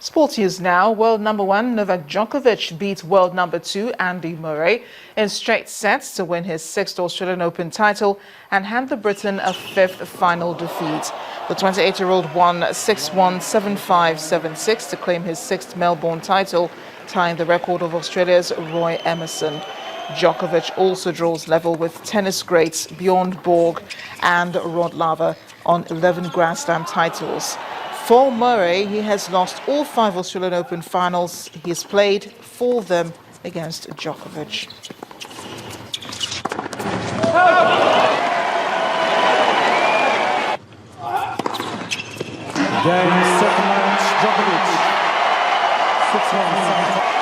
Sports news now. World number 1 Novak Djokovic beat world number 2 Andy Murray in straight sets to win his 6th Australian Open title and hand the Briton a 5th final defeat. The 28-year-old won 6-1, 7-5, 7-6 to claim his 6th Melbourne title, tying the record of Australia's Roy Emerson. Djokovic also draws level with tennis greats Bjorn Borg and Rod Laver on 11 Grand Slam titles. For Murray, he has lost all 5 Australian Open finals. He has played 4 of them against Djokovic. Game, second match, Djokovic. 6-1, 7-5.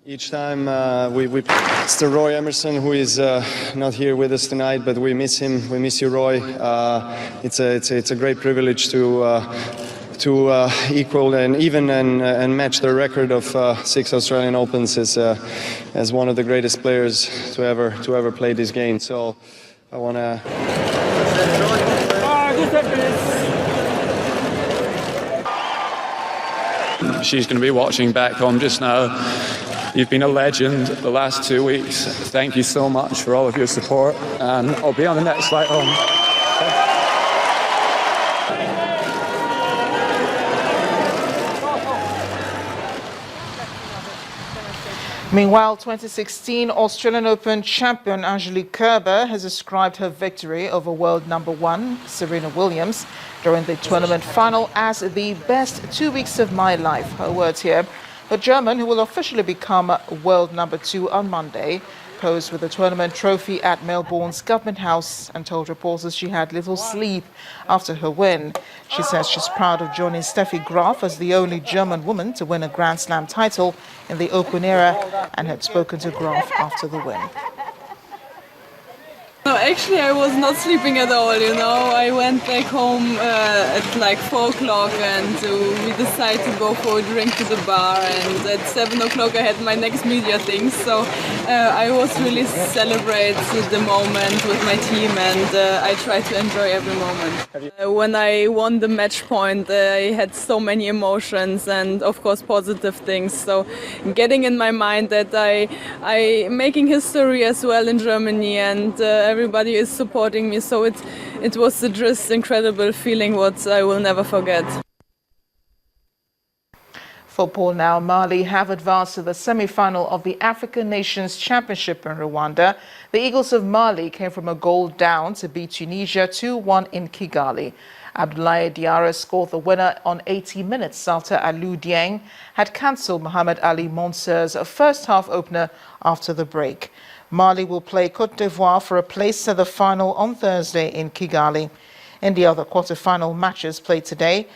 Each time it's the Roy Emerson who is not here with us tonight, but we miss him. We miss you, Roy. It's a great privilege to equal and even and match the record of 6 Australian Opens as one of the greatest players to ever play this game. So I want to. She's going to be watching back home just now. You've been a legend the last 2 weeks. Thank you so much for all of your support, and I'll be on the next flight home. Meanwhile, 2016 Australian Open champion Angelique Kerber has ascribed her victory over world number 1 Serena Williams during the tournament final as the best 2 weeks of my life. Her words here. The German, who will officially become world number 2 on Monday, posed with the tournament trophy at Melbourne's Government House and told reporters she had little sleep after her win. She says she's proud of joining Steffi Graf as the only German woman to win a Grand Slam title in the Open era, and had spoken to Graf after the win. No, actually I was not sleeping at all, you know. I went back home at like 4 o'clock and we decided to go for a drink to the bar, and at 7 o'clock I had my next media thing, so I was really celebrating the moment with my team, and I tried to enjoy every moment. When I won the match point, I had so many emotions and of course positive things, so getting in my mind that I making history as well in Germany, and everybody is supporting me, so it was just incredible feeling what I will never forget. Football now. Mali have advanced to the semi-final of the African Nations Championship in Rwanda. The Eagles of Mali came from a goal down to beat Tunisia 2-1 in Kigali. Abdoulaye Diarra scored the winner on 80 minutes after Alou Dieng had cancelled Mohamed Ali Monser's first half opener after the break. Mali will play Pt.4 for a place to the final on Thursday in Kigali. In the other quarter-final matches played today,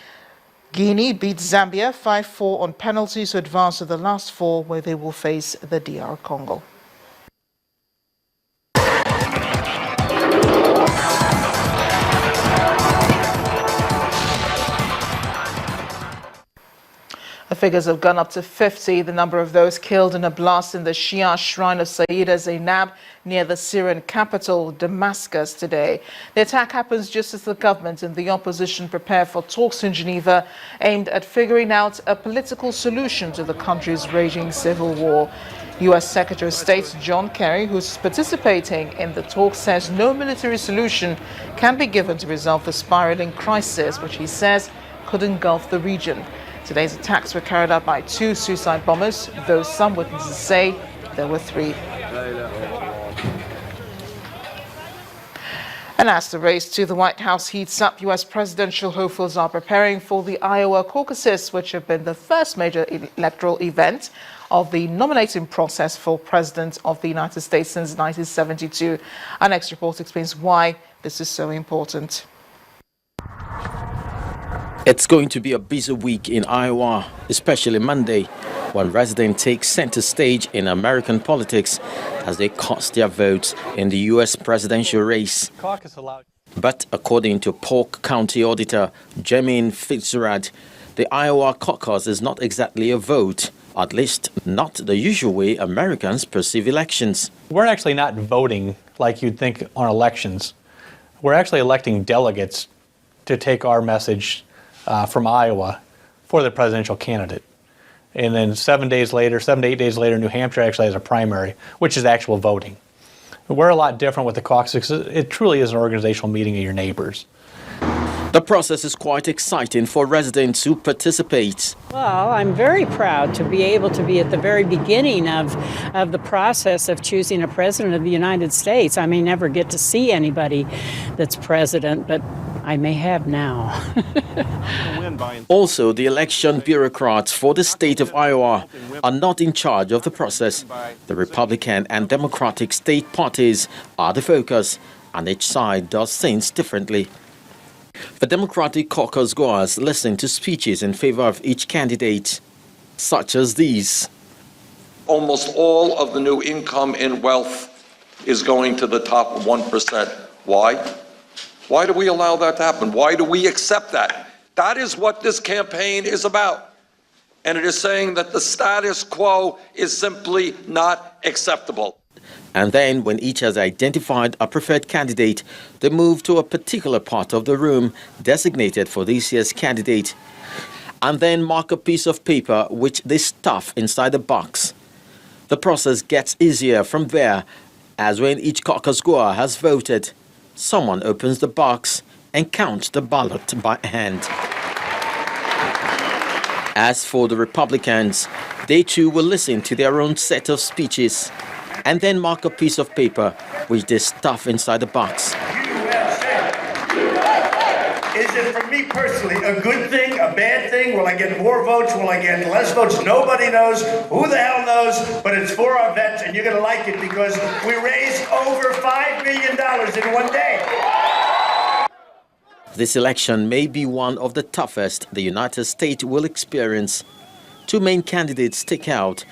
Guinea beat Zambia 5-4 on penalties to advance to the last 4, where they will face the DR Congo. The figures have gone up to 50, the number of those killed in a blast in the Shia shrine of Sayyida Zainab near the Syrian capital, Damascus, today. The attack happens just as the government and the opposition prepare for talks in Geneva aimed at figuring out a political solution to the country's raging civil war. U.S. Secretary of State John Kerry, who's participating in the talks, says no military solution can be given to resolve the spiraling crisis, which he says could engulf the region. Today's attacks were carried out by 2 suicide bombers, though some witnesses say there were 3. And as the race to the White House heats up, U.S. presidential hopefuls are preparing for the Iowa caucuses, which have been the first major electoral event of the nominating process for President of the United States since 1972. Our next report explains why this is so important. It's going to be a busy week in Iowa, especially Monday, when residents take center stage in American politics as they cast their votes in the U.S. presidential race. But according to Polk County Auditor Jermaine Fitzgerald, the Iowa caucus is not exactly a vote, at least not the usual way Americans perceive elections. We're actually not voting like you'd think on elections. We're actually electing delegates to take our message from Iowa for the presidential candidate. And then 7 to 8 days later, New Hampshire actually has a primary, which is actual voting. We're a lot different with the caucus. It truly is an organizational meeting of your neighbors. The process is quite exciting for residents who participate. Well, I'm very proud to be able to be at the very beginning of the process of choosing a president of the United States. I may never get to see anybody that's president, but I may have now. Also, the election bureaucrats for the state of Iowa are not in charge of the process. The Republican and Democratic state parties are the focus, and each side does things differently. The Democratic caucus goers listen to speeches in favor of each candidate, such as these. Almost all of the new income and wealth is going to the top 1%. Why? Why do we allow that to happen? Why do we accept that? That is what this campaign is about. And it is saying that the status quo is simply not acceptable. And then, when each has identified a preferred candidate, they move to a particular part of the room designated for this year's candidate, and then mark a piece of paper which they stuff inside the box. The process gets easier from there, as when each caucus goer has voted, someone opens the box and counts the ballot by hand. As for the Republicans, they too will listen to their own set of speeches and then mark a piece of paper which they stuff inside the box. Is it for me personally a good thing, a bad thing? Will I get more votes? Will I get less votes? Nobody knows. Who the hell knows? But it's for our vets, and you're going to like it because we raised over $5 million in one day. This election may be one of the toughest the United States will experience. Two main candidates stick out,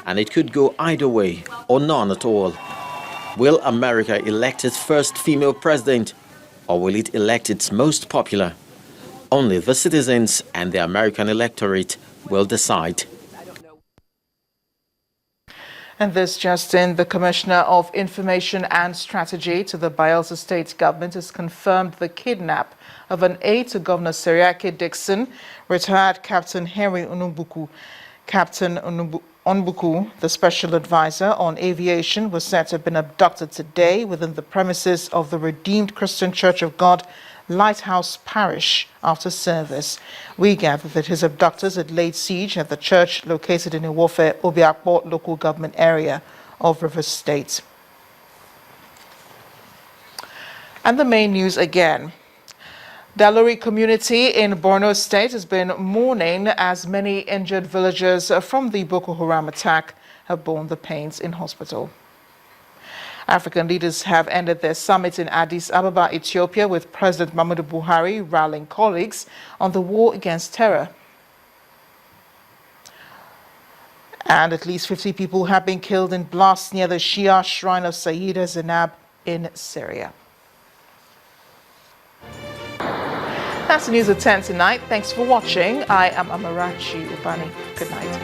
and it could go either way or none at all. Will America elect its first female president, or will it elect its most popular? Only the citizens and the American electorate will decide. And this just in, the Commissioner of Information and Strategy to the Bayelsa State Government has confirmed the kidnap of an aide to Governor Seriake Dixon, retired Captain Henry Onumbuku. Captain Onumbuku, the Special Advisor on Aviation, was said to have been abducted today within the premises of the Redeemed Christian Church of God, Lighthouse Parish, after service. We gather that his abductors had laid siege at the church located in Iwofe, Obiakpo local government area of Rivers State. And the main news again. Dalori community in Borno State has been mourning as many injured villagers from the Boko Haram attack have borne the pains in hospital. African leaders have ended their summit in Addis Ababa, Ethiopia, with President Muhammadu Buhari rallying colleagues on the war against terror. And at least 50 people have been killed in blasts near the Shia shrine of Sayyida Zainab in Syria. That's the news at 10 tonight. Thanks for watching. I am Amarachi Ubani. Good night.